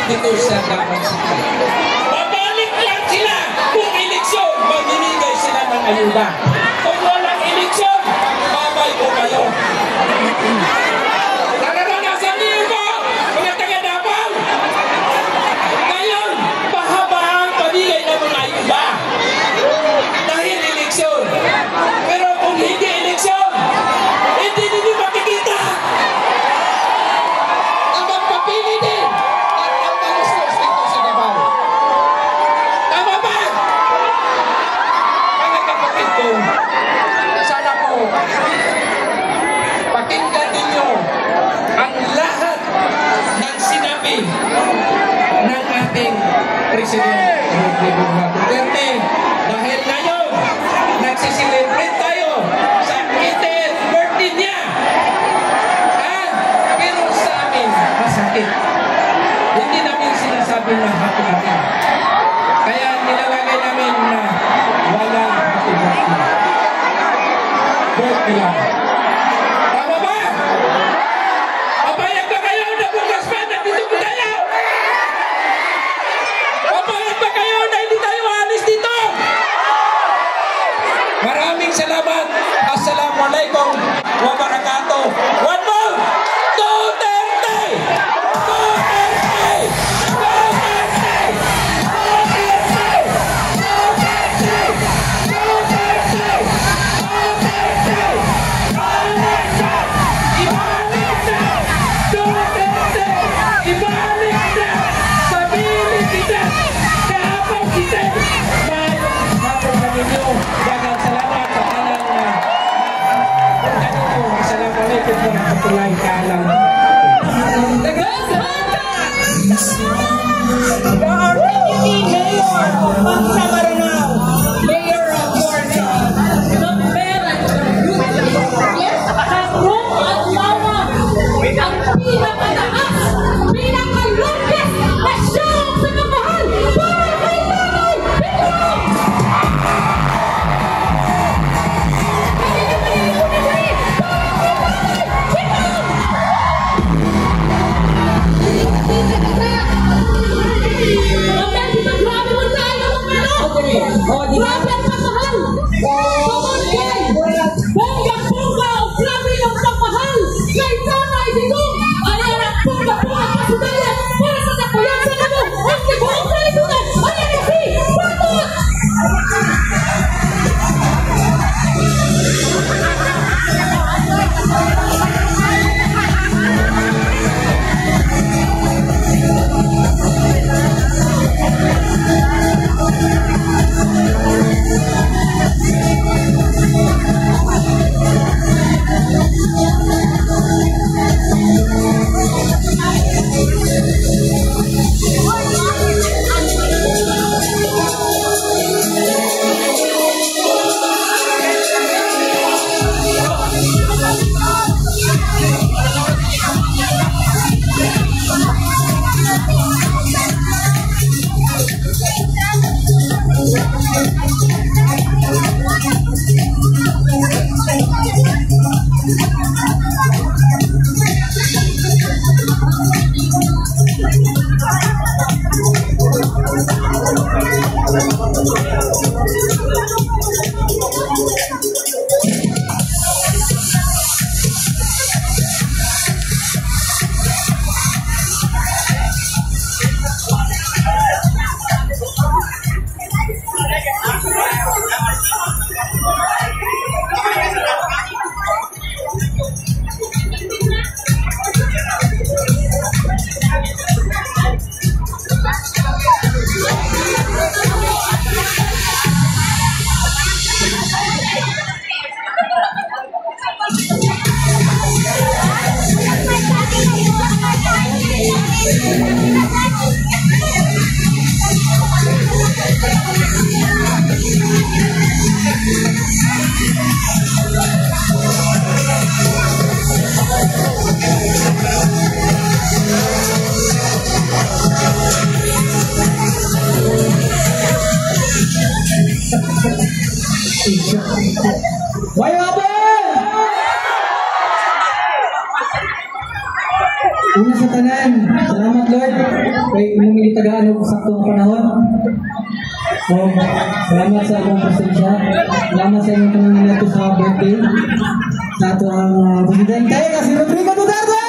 dito sa dapat sila. Babalik lang sila kung eleksyon, magbibigay sila ng ayuda. Kung walang eleksyon, babay po kayo. Nararanasan niyo po, mga taga-Davao. Ngayon, mahaba ang pamigay ng mga ayuda. Dahil eleksyon. Pero kung hindi eleksyon, hindi ninyo makikita. Ang magpapili din at ang malustos dito sa Davao. Tama ba? Mga kapatid ko, sana po, pakinggan ninyo ang lahat ng sinabi ng ating Presidente Rodrigo Duterte. Dahil ngayon, nagsiselebrate tayo sa 80th birthday niya. Pero sa amin, masakit. Hindi namin sinasabi na happy-happy. Kaya nilalagay namin na walang happy birthday. Birthday lang. Tama ba? Papayag ba kayo na bukas pa nandito po tayo? Papayag ba kayo na hindi tayo alis dito? Maraming salamat. Assalamualaikum wabarakatuh. One more. Duterte! Duterte! Duterte! Duterte! Duterte! Duterte! Duterte! Ibalik na! Duterte! Ibalik na! Sabihin kita! Dapat kita! Mayroong hapon na ninyo. Dagang salamat sa talang Assalamualaikum warahmatullahi wabarakatuh. The RPUP Mayor of Bangsa Maranao, Mayor of Borja, the Mayor has room at lawak ang pinakamataas, pinakalungkis na siyang pinamahal para kay Tatay Digong! Una sa tanan, salamat Lord. kay Mumili Tagaan o saktong panahon. So, salamat sa akong presensya. Salamat sa inyong panangin ito sa birthday. Sa ito ang presidente, kasi Rodrigo Duterte!